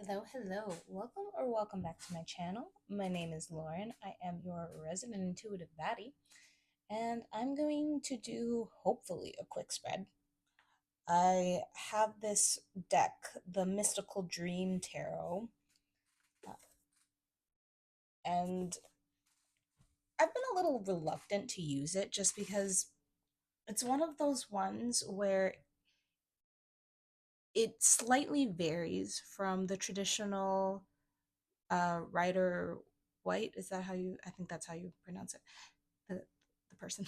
Hello. Welcome back to my channel. My name is Lauren. I am your resident intuitive baddie, and I'm going to do hopefully a quick spread. I have this deck, the Mystical Dream Tarot, uh, and I've been a little reluctant to use it just because it's one of those ones where it slightly varies from the traditional Rider-Waite. Is that how you? I think that's how you pronounce it. The person.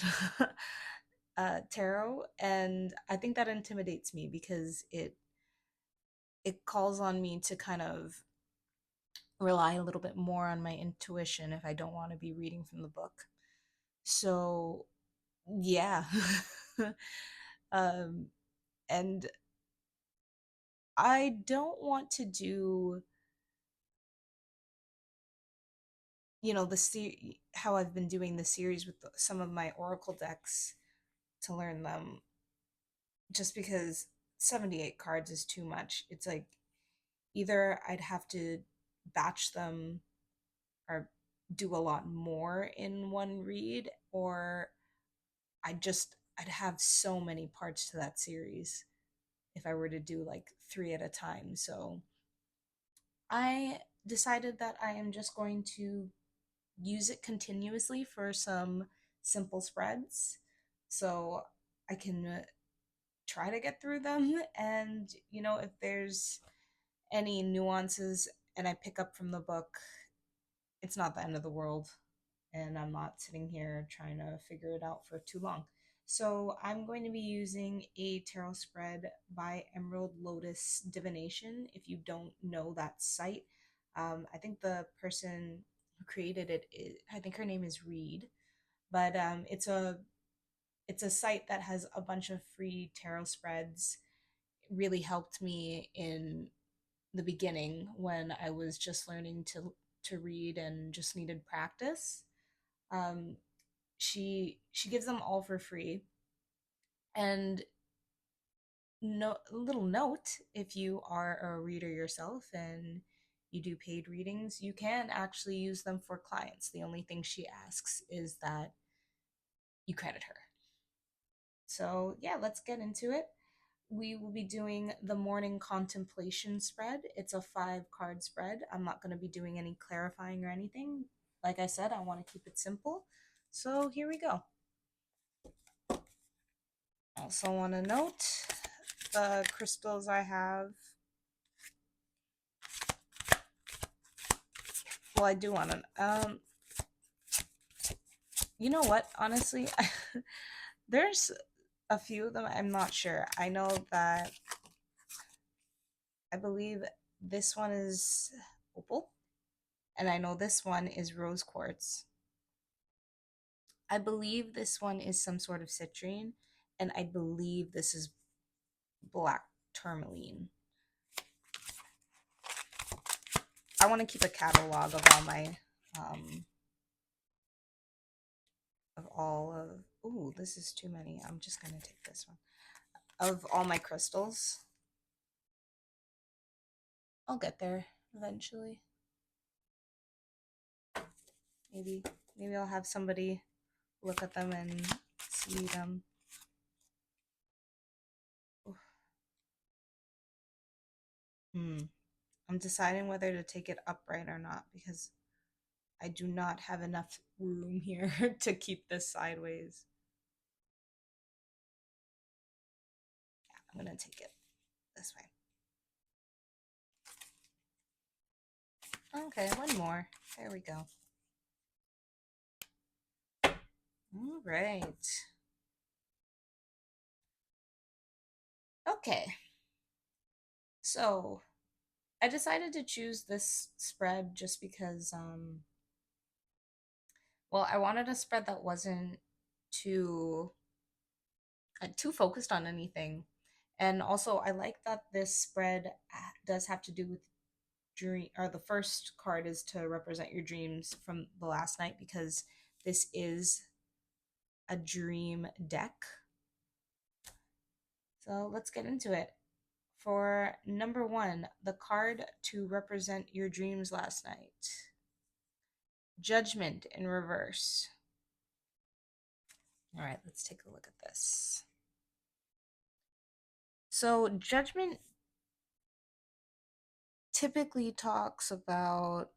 Tarot, and I think that intimidates me because it calls on me to kind of rely a little bit more on my intuition if I don't want to be reading from the book. So yeah. um and I don't want to do, how I've been doing the series with some of my oracle decks to learn them, just because 78 cards is too much. It's like either I'd have to batch them or do a lot more in one read, or I'd have so many parts to that series if I were to do like three at a time. So I decided that I am just going to use it continuously for some simple spreads so I can try to get through them. And, if there's any nuances and I pick up from the book, it's not the end of the world. And I'm not sitting here trying to figure it out for too long. So I'm going to be using a tarot spread by Emerald Lotus Divination. If you don't know that site, I think the person who created it, I think her name is Reed, but it's a site that has a bunch of free tarot spreads. It really helped me in the beginning when I was just learning to read and just needed practice. Um, she gives them all for free. And no little note, if you are a reader yourself and you do paid readings, you can actually use them for clients. The only thing she asks is that you credit her. So yeah, let's get into it. We will be doing the morning contemplation spread. It's a 5 card spread. I'm not going to be doing any clarifying or anything. Like I said, I want to keep it simple. So here we go. Also want to note the crystals I have. Well, I do want to. You know what? Honestly, there's a few of them. I'm not sure. I know that I believe this one is opal, and I know this one is rose quartz. I believe this one is some sort of citrine, and I believe this is black tourmaline. I want to keep a catalog of all my ooh, this is too many. I'm just gonna take this one. Of all my crystals. I'll get there eventually. Maybe I'll have somebody look at them and see them. I'm deciding whether to take it upright or not because I do not have enough room here to keep this sideways. Yeah, I'm gonna take it this way. Okay, one more. There we go. All right. Okay. So I decided to choose this spread just because, well, I wanted a spread that wasn't too too focused on anything. And also, I like that this spread does have to do with dream, or the first card is to represent your dreams from the last night, because this is a dream deck. So let's get into it. For number one, the card to represent your dreams last night. Judgment in reverse. All right, let's take a look at this. So, judgment typically talks about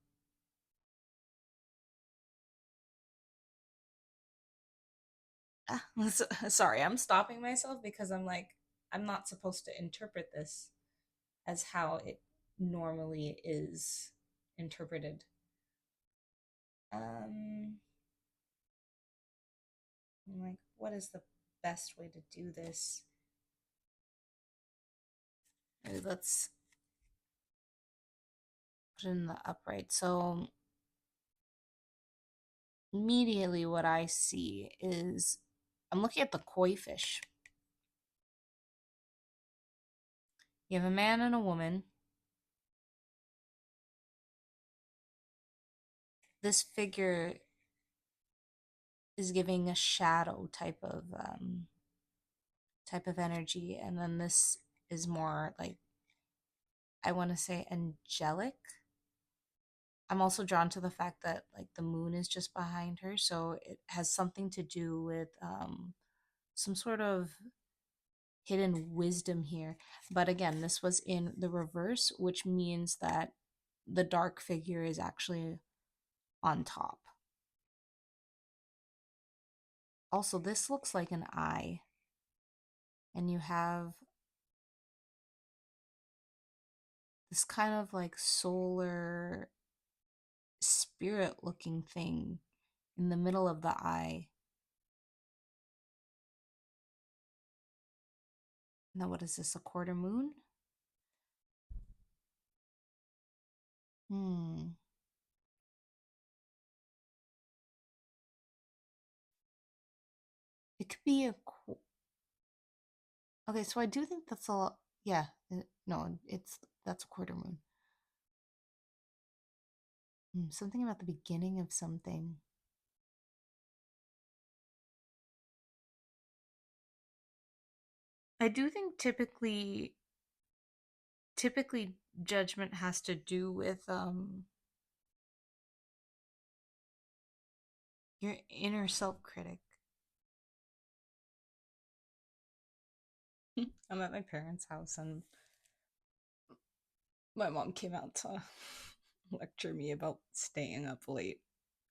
sorry, I'm stopping myself because I'm like, I'm not supposed to interpret this as how it normally is interpreted. Um, I'm like, what is the best way to do this? Let's put it in the upright. So immediately what I see is I'm looking at the koi fish. You have a man and a woman. This figure is giving a shadow type of energy, and then this is more like, I want to say, angelic. I'm also drawn to the fact that like the moon is just behind her, so it has something to do with some sort of hidden wisdom here. But again, this was in the reverse, which means that the dark figure is actually on top. Also, this looks like an eye, and you have this kind of like solar spirit looking thing in the middle of the eye. Now, what is this? A quarter moon? Hmm. It could be a. Okay, so I do think that's a lot. Yeah. No, that's a quarter moon. Something about the beginning of something. I do think typically judgment has to do with your inner self critic. I'm at my parents' house and my mom came out to lecture me about staying up late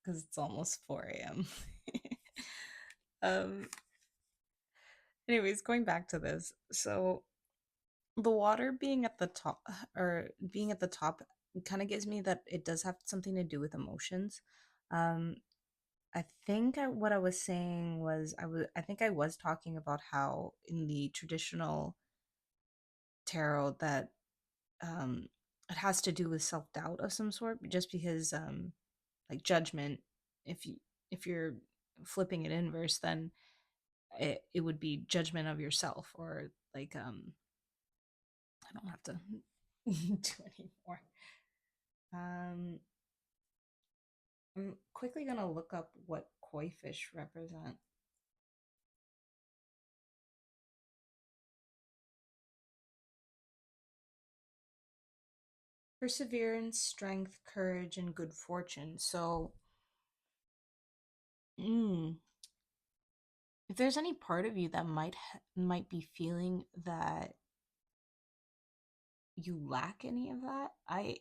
because it's almost 4 a.m. um anyways, going back to this. So the water being at the top, or being at the top, kind of gives me that it does have something to do with emotions. um I think what I was saying was, I think I was talking about how in the traditional tarot that um it has to do with self-doubt of some sort, just because like judgment, if you if you're flipping it inverse, then it would be judgment of yourself, or like I don't have to do anymore. um I'm quickly gonna look up what koi fish represent. Perseverance, strength, courage, and good fortune. So, mm, if there's any part of you that might be feeling that you lack any of that, I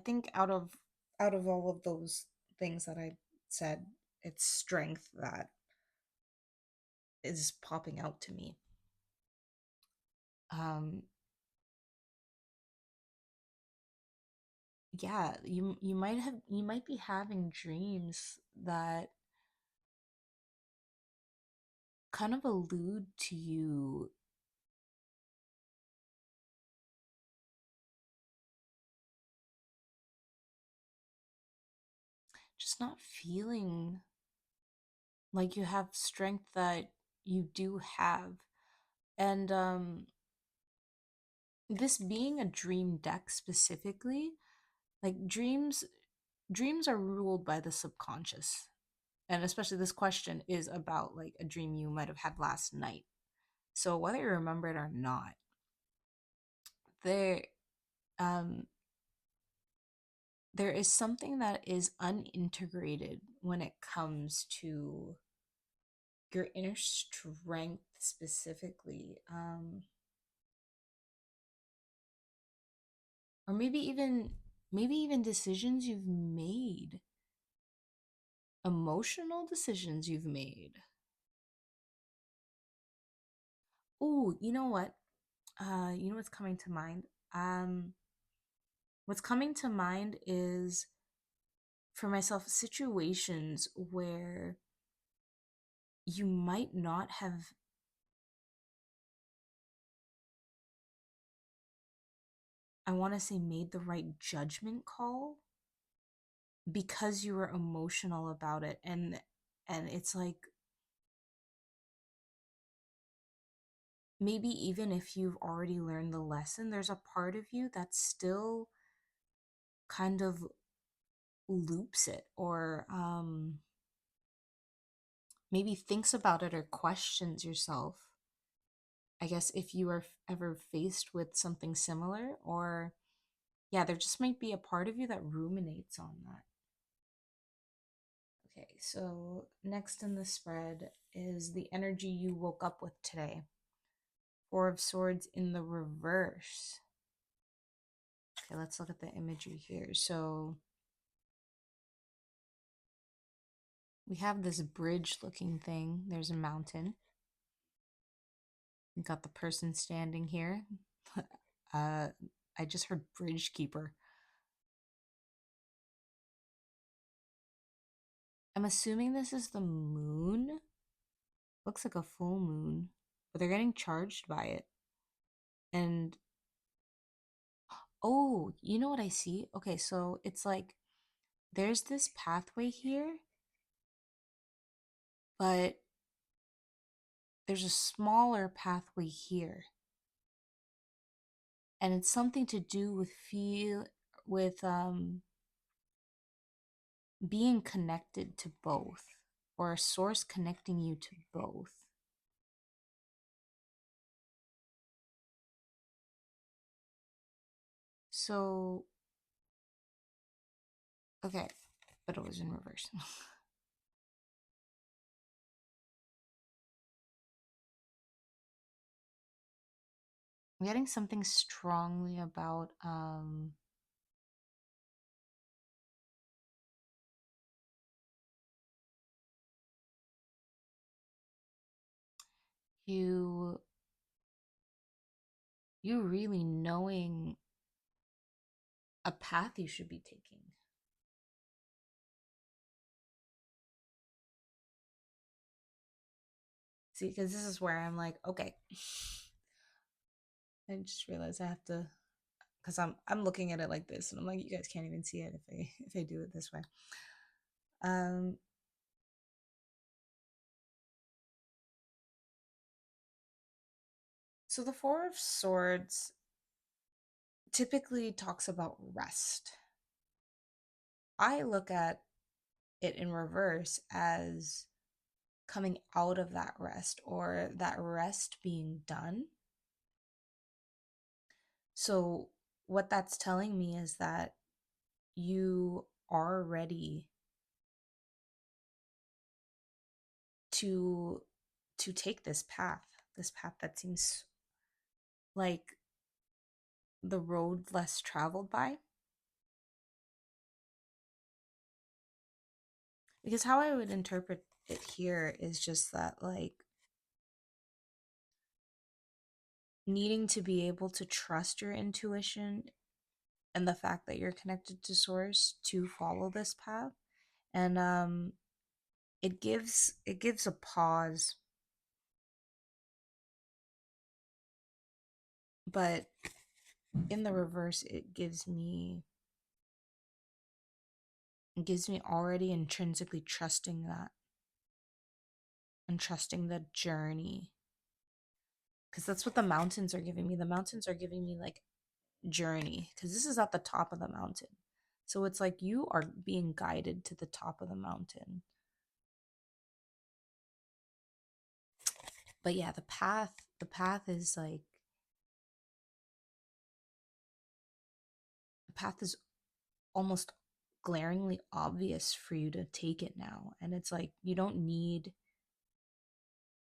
think out of all of those things that I said, it's strength that is popping out to me. Um, yeah, you might be having dreams that kind of allude to you just not feeling like you have strength that you do have. And this being a dream deck specifically, like dreams are ruled by the subconscious. And especially this question is about like a dream you might have had last night. So whether you remember it or not, there um there is something that is unintegrated when it comes to your inner strength specifically, or maybe even decisions you've made, emotional decisions you've made. Oh, you know what? You know what's coming to mind? Um, what's coming to mind is for myself situations where you might not have, I want to say, made the right judgment call because you were emotional about it. And it's like, maybe even if you've already learned the lesson, there's a part of you that still kind of loops it, or maybe thinks about it or questions yourself. I guess if you are ever faced with something similar, or yeah, there just might be a part of you that ruminates on that. Okay, so next in the spread is the energy you woke up with today. Four of Swords in the reverse. Okay, let's look at the imagery here. So we have this bridge looking thing. There's a mountain. We got the person standing here. I just heard bridge keeper. I'm assuming this is the moon. Looks like a full moon, but they're getting charged by it. And oh, you know what I see? Okay, so it's like there's this pathway here, but there's a smaller pathway here. And it's something to do with being connected to both, or a source connecting you to both. So, okay, but it was in reverse. I'm getting something strongly about you you really knowing a path you should be taking. See, because this is where I'm like, okay. I just realized I have to, because I'm looking at it like this, and I'm like, you guys can't even see it if I do it this way. Um, so the Four of Swords typically talks about rest. I look at it in reverse as coming out of that rest, or that rest being done. So what that's telling me is that you are ready to take this path that seems like the road less traveled by. Because how I would interpret it here is just that, like, needing to be able to trust your intuition and the fact that you're connected to source to follow this path. And it gives a pause, but in the reverse it gives me already intrinsically trusting that, and trusting the journey, because that's what the mountains are giving me. The mountains are giving me like journey, because this is at the top of the mountain, so it's like you are being guided to the top of the mountain. But yeah, the path is like path is almost glaringly obvious for you to take it now. And it's like you don't need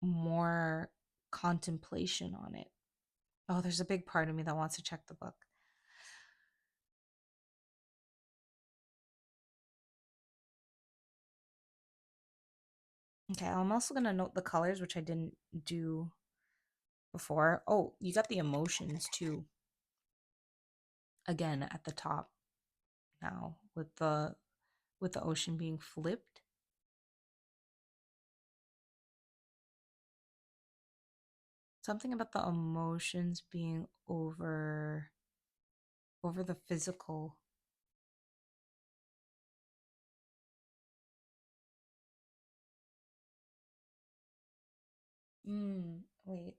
more contemplation on it. Oh, there's a big part of me that wants to check the book. Okay, I'm also going to note the colors, which I didn't do before. Oh, you got the emotions too. Again, at the top now with the ocean being flipped. Something about the emotions being over the physical. Wait.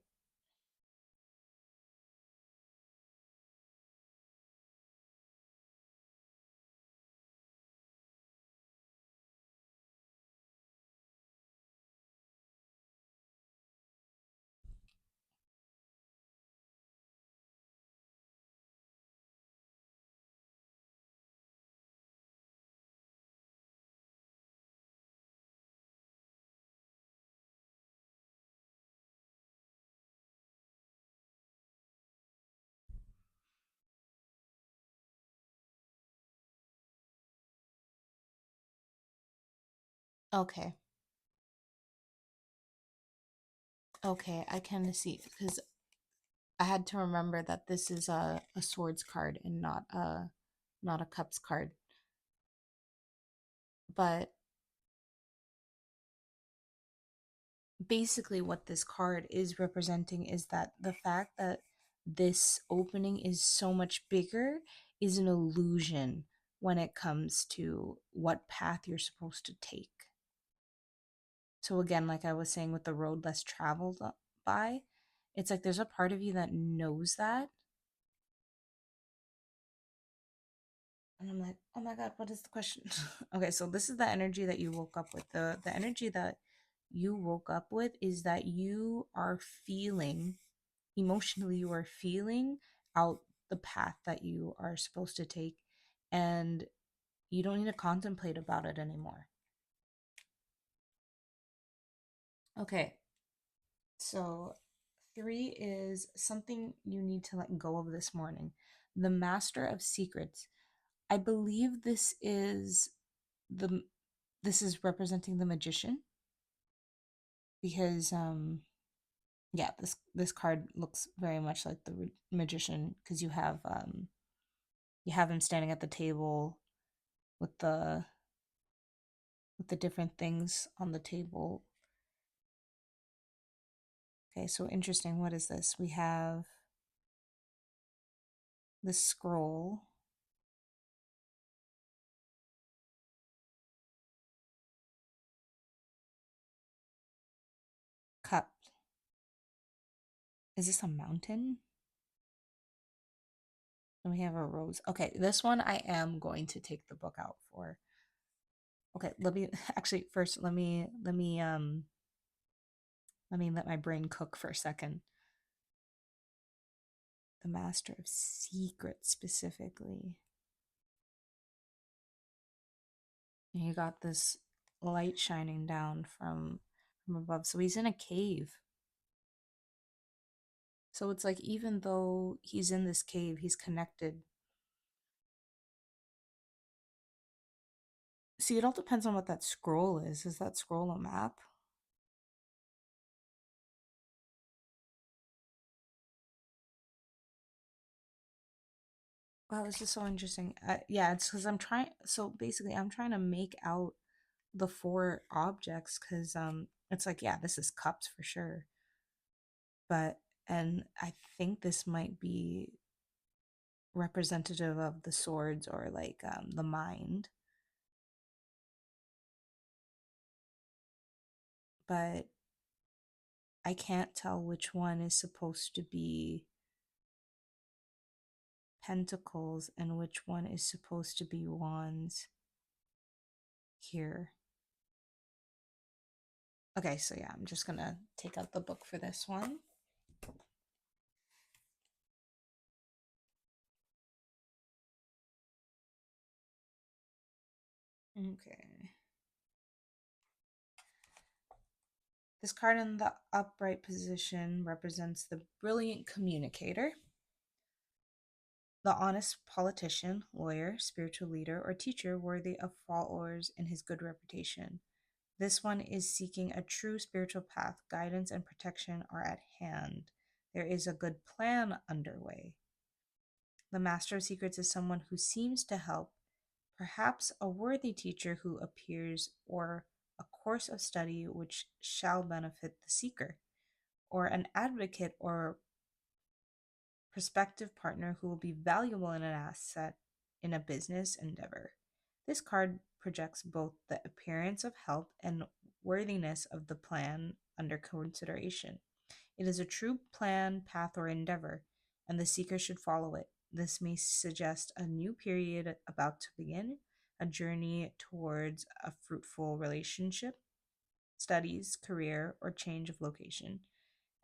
Okay. Okay, I kind of see because I had to remember that this is a swords card and not a cups card. But basically what this card is representing is that the fact that this opening is so much bigger is an illusion when it comes to what path you're supposed to take. So again, like I was saying with the road less traveled by, it's like there's a part of you that knows that. And I'm like, oh my God, what is the question? Okay, so this is the energy that you woke up with. The energy that you woke up with is that you are feeling emotionally, you are feeling out the path that you are supposed to take, and you don't need to contemplate about it anymore. Okay, so 3 is something you need to let go of this morning. The Master of Secrets. I believe the this is representing the magician because yeah, this card looks very much like the magician because you have him standing at the table with the different things on the table. Okay, so interesting. What is this? We have the scroll, cup. Is this a mountain? And we have a rose. Okay, this one I am going to take the book out for. Okay, let me actually first let me let my brain cook for a second. The Master of Secrets specifically. And you got this light shining down from above. So he's in a cave. So it's like even though he's in this cave, he's connected. See, it all depends on what that scroll is. Is that scroll a map? Wow, this is so interesting. Yeah, it's because I'm trying. So basically, I'm trying to make out the 4 objects because it's like yeah, this is cups for sure. But and I think this might be representative of the swords or like the mind. But I can't tell which one is supposed to be pentacles and which one is supposed to be wands here. Okay, so yeah, I'm just gonna take out the book for this one. Okay. This card in the upright position represents the brilliant communicator, the honest politician, lawyer, spiritual leader, or teacher worthy of followers in his good reputation. This one is seeking a true spiritual path. Guidance and protection are at hand. There is a good plan underway. The Master of Secrets is someone who seems to help, perhaps a worthy teacher who appears, or a course of study which shall benefit the seeker, or an advocate or prospective partner who will be valuable in an asset in a business endeavor. This card projects both the appearance of help and worthiness of the plan under consideration. It is a true plan, path, or endeavor, and the seeker should follow it. This may suggest a new period about to begin, a journey towards a fruitful relationship, studies, career, or change of location.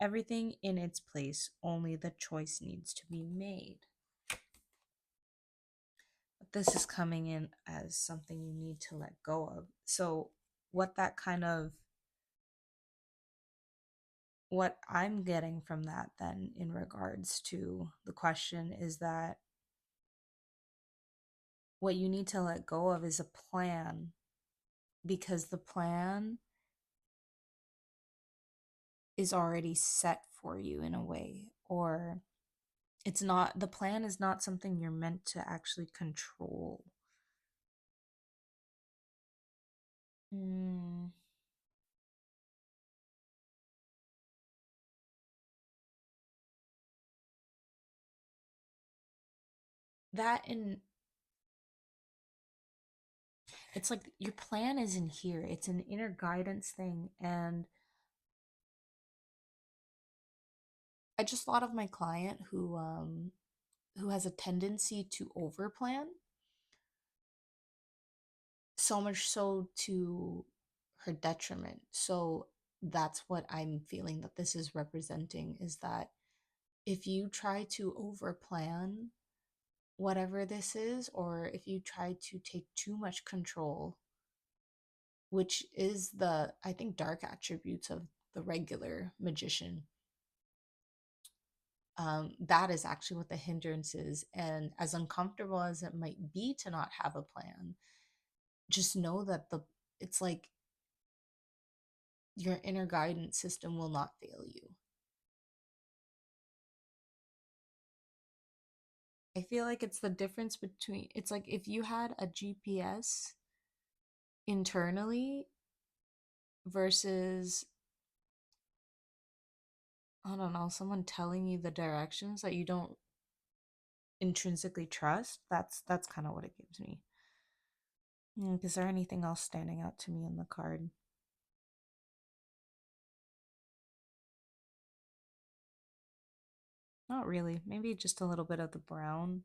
Everything in its place, only the choice needs to be made. But this is coming in as something you need to let go of. So, what I'm getting from that then in regards to the question is that what you need to let go of is a plan, because the plan is already set for you in a way, or the plan is not something you're meant to actually control. Mm, that and it's like your plan is in here. It's an inner guidance thing. And I just thought of my client who has a tendency to overplan, so much so to her detriment. So that's what I'm feeling that this is representing, is that if you try to overplan whatever this is, or if you try to take too much control, which is the, I think, dark attributes of the regular magician, that is actually what the hindrance is. And as uncomfortable as it might be to not have a plan, just know that it's like your inner guidance system will not fail you. I feel like it's the difference between, it's like if you had a GPS internally versus, I don't know, someone telling you the directions that you don't intrinsically trust. That's kind of what it gives me. Is there anything else standing out to me in the card? Not really. Maybe just a little bit of the brown.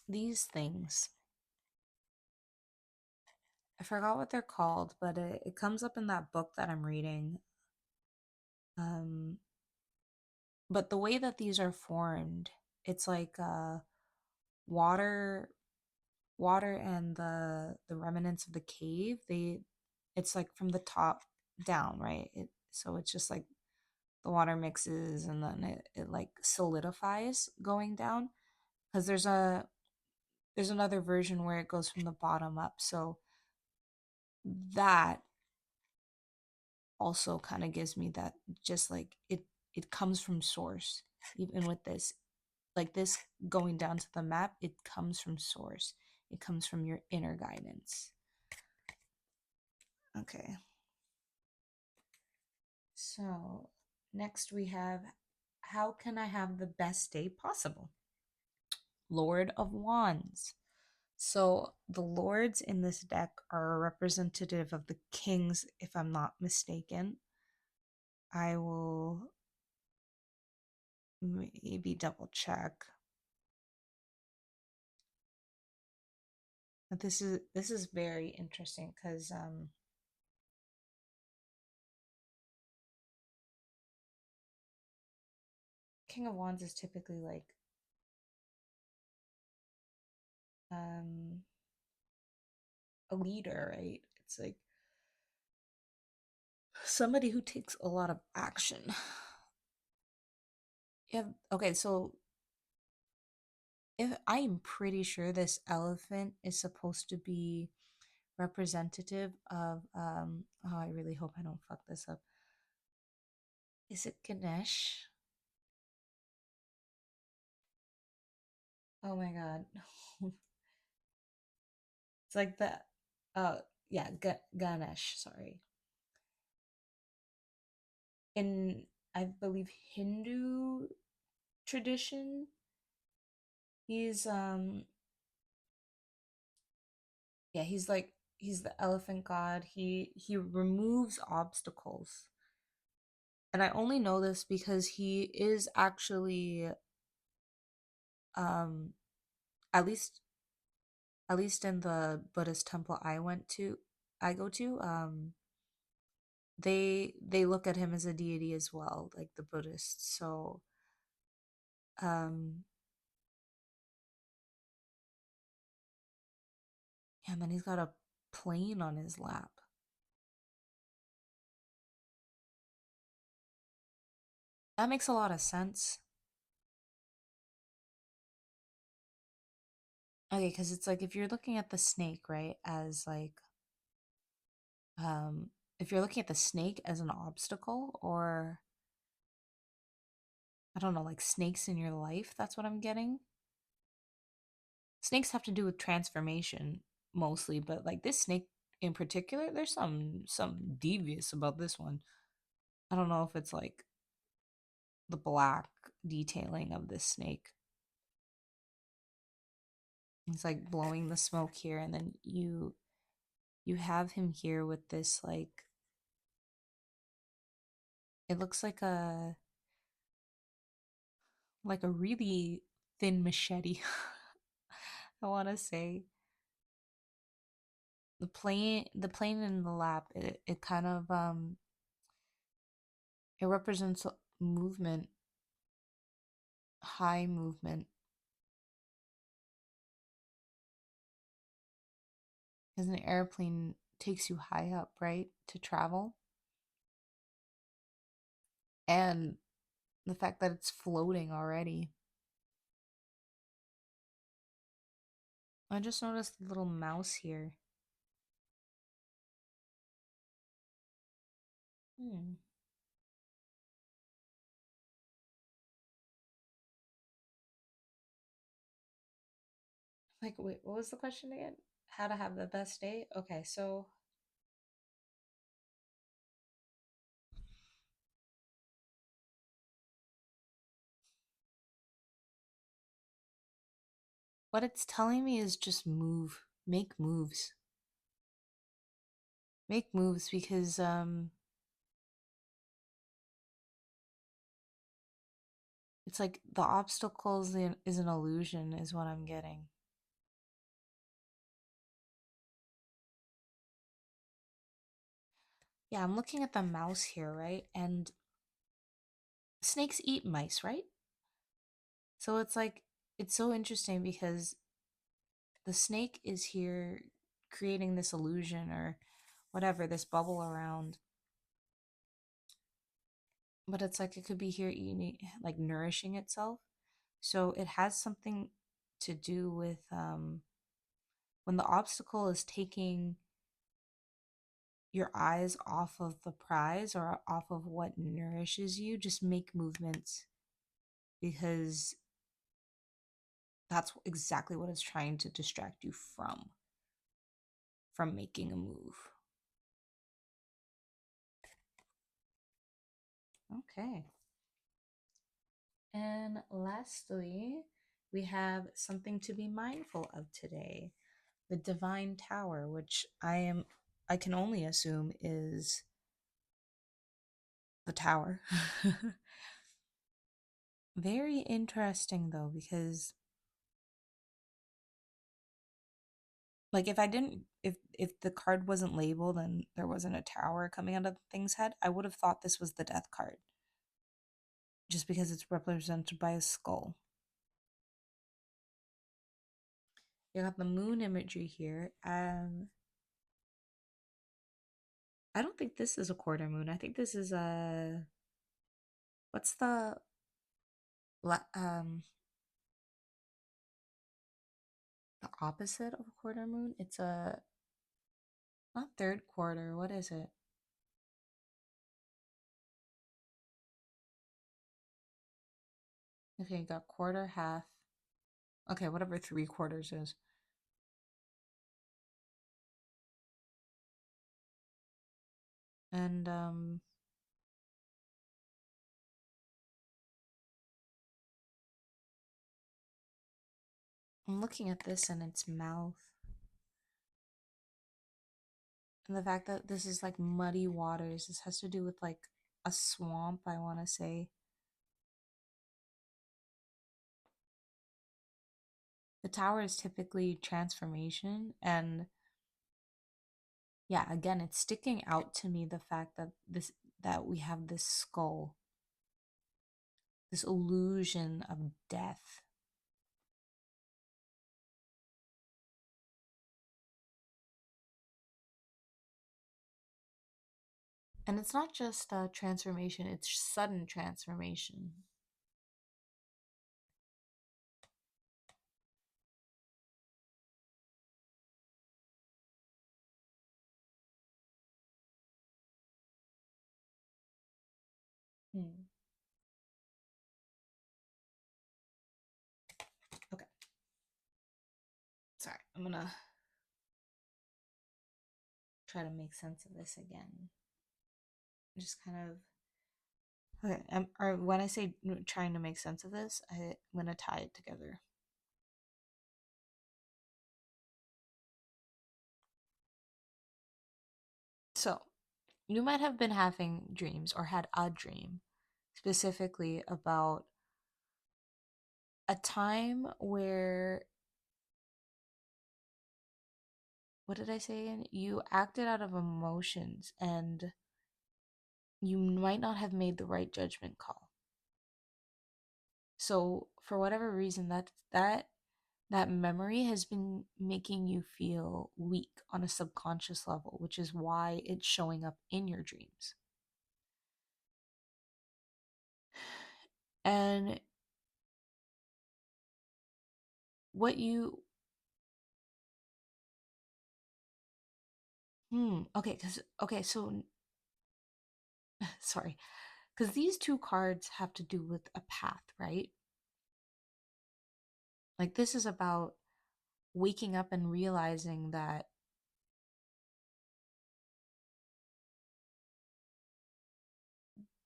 These things. I forgot what they're called, but it comes up in that book that I'm reading. Um, but the way that these are formed, it's like water, water and the remnants of the cave. It's like from the top down, right? So it's just like the water mixes and then it like solidifies going down. Because there's another version where it goes from the bottom up. So that also kind of gives me that, just like it comes from source. Even with this, like this going down to the map, it comes from source. It comes from your inner guidance. Okay. So next we have, how can I have the best day possible? Lord of Wands. So the lords in this deck are representative of the kings, if I'm not mistaken. I will maybe double check. But this is very interesting because King of Wands is typically like um a leader, right? It's like somebody who takes a lot of action. Yeah, okay, so if I'm pretty sure this elephant is supposed to be representative of oh, I really hope I don't fuck this up. Is it Ganesh? Oh my god. It's like the yeah, Ganesh, sorry. In I believe Hindu tradition, he's yeah, he's like he's the elephant god. He removes obstacles. And I only know this because he is actually um at least at least in the Buddhist temple I go to, they look at him as a deity as well, like the Buddhists. So um yeah, and then he's got a plane on his lap. That makes a lot of sense. Okay, because it's like if you're looking at the snake, right, as like um if you're looking at the snake as an obstacle, or I don't know, like snakes in your life, that's what I'm getting. Snakes have to do with transformation mostly, but like this snake in particular, there's some devious about this one. I don't know if it's like the black detailing of this snake. He's like blowing the smoke here, and then you have him here with this it looks like a really thin machete. I want to say the plane in the lap, it kind of it represents movement, high movement, because an airplane takes you high up, right, to travel. And the fact that it's floating already. I just noticed the little mouse here. Hmm. Like, wait, what was the question again? How to have the best day? Okay, so what it's telling me is just move, make moves, make moves because it's like the obstacles is an illusion, is what I'm getting. Yeah, I'm looking at the mouse here, right? And snakes eat mice, right? So it's like, it's so interesting because the snake is here creating this illusion or whatever, this bubble around. But it's like it could be here eating, like nourishing itself. So it has something to do with when the obstacle is taking your eyes off of the prize or off of what nourishes you, just make movements because that's exactly what it's trying to distract you from making a move. Okay. And lastly, we have something to be mindful of today. The Divine Tower, which I can only assume is the tower. Very interesting though, because like if I didn't if the card wasn't labeled and there wasn't a tower coming out of the thing's head, I would have thought this was the death card. just because it's represented by a skull. You got the moon imagery here. I don't think this is a quarter moon. I think this is a, what's um the opposite of a quarter moon? It's a, not third quarter. What is it? Okay, you got quarter, half. Okay, whatever 3/4 is. And I'm looking at this and its mouth. And the fact that this is like muddy waters, this has to do with like a swamp, I want to say. The tower is typically transformation, and yeah, again, it's sticking out to me the fact that we have this skull, this illusion of death. And it's not just a transformation, it's sudden transformation. Hmm. Okay. Sorry, I'm gonna try to make sense of this again. Just kind of okay. Or when I say trying to make sense of this, I'm gonna tie it together. So, you might have been having dreams or had a dream specifically about a time where, what did I say again? You acted out of emotions and you might not have made the right judgment call. So, for whatever reason, that memory has been making you feel weak on a subconscious level, which is why it's showing up in your dreams. And what you okay, so sorry, because these two cards have to do with a path, right? Like this is about waking up and realizing that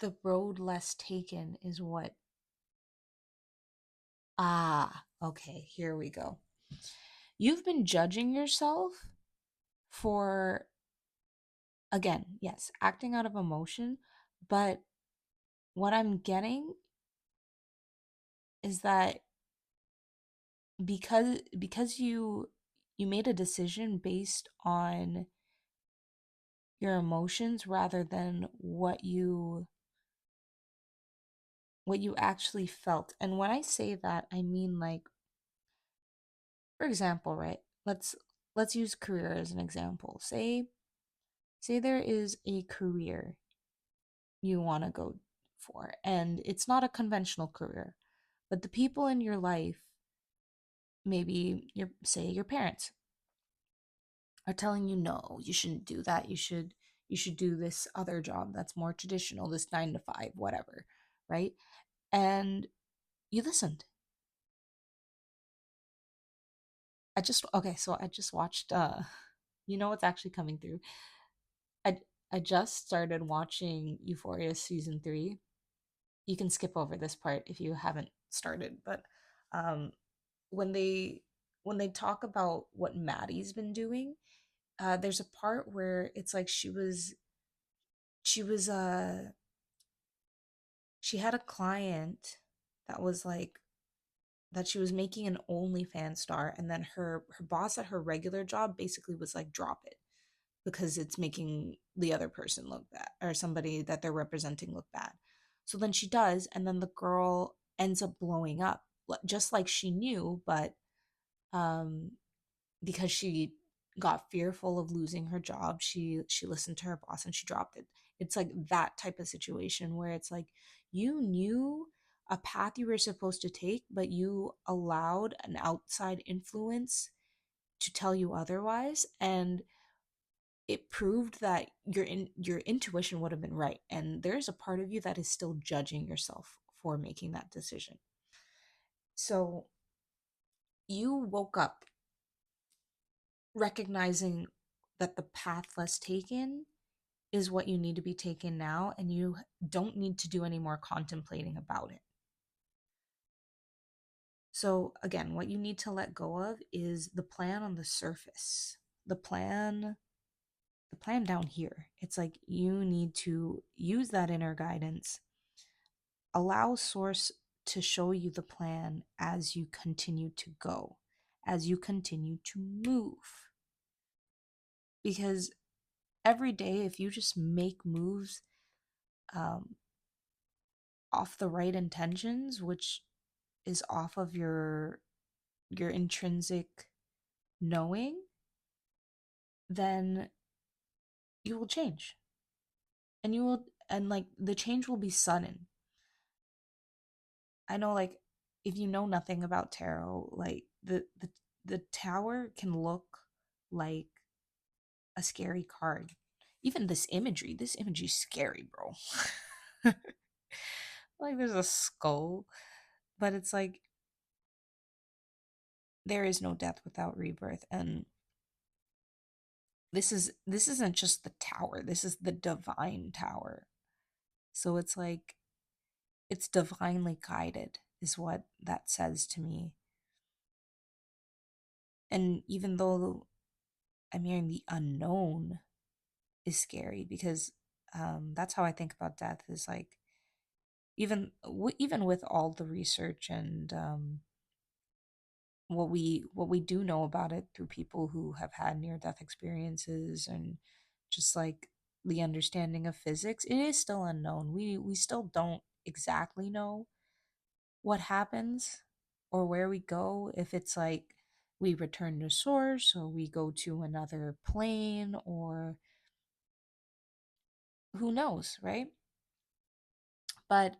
the road less taken is what, okay, here we go. You've been judging yourself for, again, yes, acting out of emotion, but what I'm getting is that because you made a decision based on your emotions rather than what you actually felt. And when I say that, I mean, like, for example, right? Let's use career as an example. Say there is a career you want to go for and it's not a conventional career, but the people in your life, maybe your parents, are telling you no, you shouldn't do that. You should do this other job that's more traditional, this 9 to 5, whatever, right? And you listened. So I just watched you know what's actually coming through. I I just started watching Euphoria season 3. You can skip over this part if you haven't started, but um when they talk about what Maddie's been doing, there's a part where it's like she was she had a client that was like that she was making an OnlyFans star, and then her boss at her regular job basically was like, drop it because it's making the other person look bad or somebody that they're representing look bad. So then she does, and then the girl ends up blowing up, just like she knew, but um, because she got fearful of losing her job, she listened to her boss and she dropped it. It's like that type of situation where it's like you knew a path you were supposed to take, but you allowed an outside influence to tell you otherwise, and it proved that your intuition would have been right, and there's a part of you that is still judging yourself for making that decision. So you woke up recognizing that the path less taken is what you need to be taken now, and you don't need to do any more contemplating about it. So again, what you need to let go of is the plan on the surface. The plan down here. It's like you need to use that inner guidance, allow source to show you the plan as you continue to go, as you continue to move. Because every day, if you just make moves um, off the right intentions, which is off of your intrinsic knowing, then you will change. And you will, and like the change will be sudden. I know, like, if you know nothing about tarot, like the tower can look like a scary card. Even this imagery is scary, bro. Like there's a skull, but it's like there is no death without rebirth, and this isn't just the tower. This is the divine tower. So it's like it's divinely guided is what that says to me. And even though I'm hearing the unknown is scary, because that's how I think about death, is like even with all the research and what we do know about it through people who have had near death experiences, and just like the understanding of physics, it is still unknown. We still don't exactly know what happens or where we go, if it's like we return to source or we go to another plane, or who knows, right? But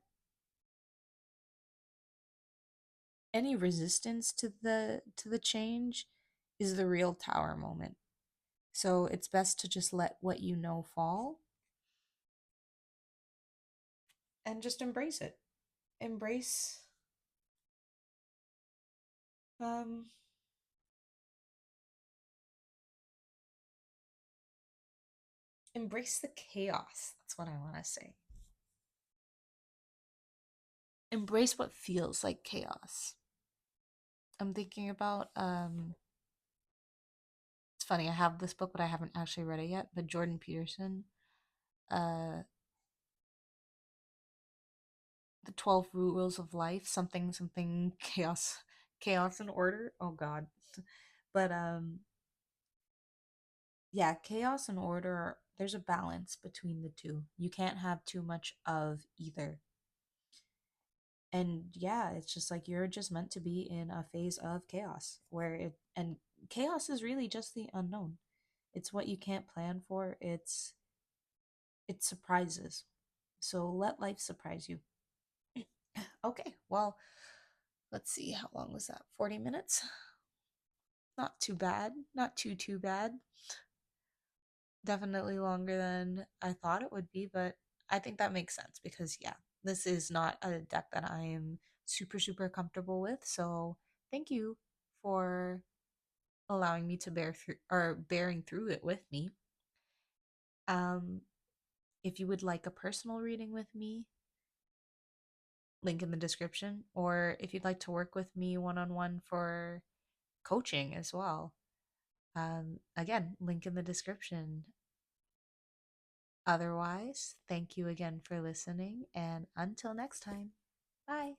any resistance to the change is the real tower moment. So it's best to just let what you know fall and just embrace it. Embrace um embrace the chaos. That's what I want to say. Embrace what feels like chaos. I'm thinking about it's funny, I have this book but I haven't actually read it yet, but Jordan Peterson, uh the 12 rules of life, something something chaos and order. Oh god. But yeah, chaos and order, there's a balance between the two. You can't have too much of either. And yeah, it's just like you're just meant to be in a phase of chaos where it and chaos is really just the unknown. It's what you can't plan for. It's surprises. So let life surprise you. Okay, well, let's see, how long was that? 40 minutes? Not too bad. Not too bad. Definitely longer than I thought it would be, but I think that makes sense because, yeah, this is not a deck that I am super comfortable with. So thank you for allowing me to bear through, or bearing through it with me. Um, if you would like a personal reading with me, link in the description, or if you'd like to work with me one on one for coaching as well, again, link in the description. Otherwise, thank you again for listening, and until next time, bye.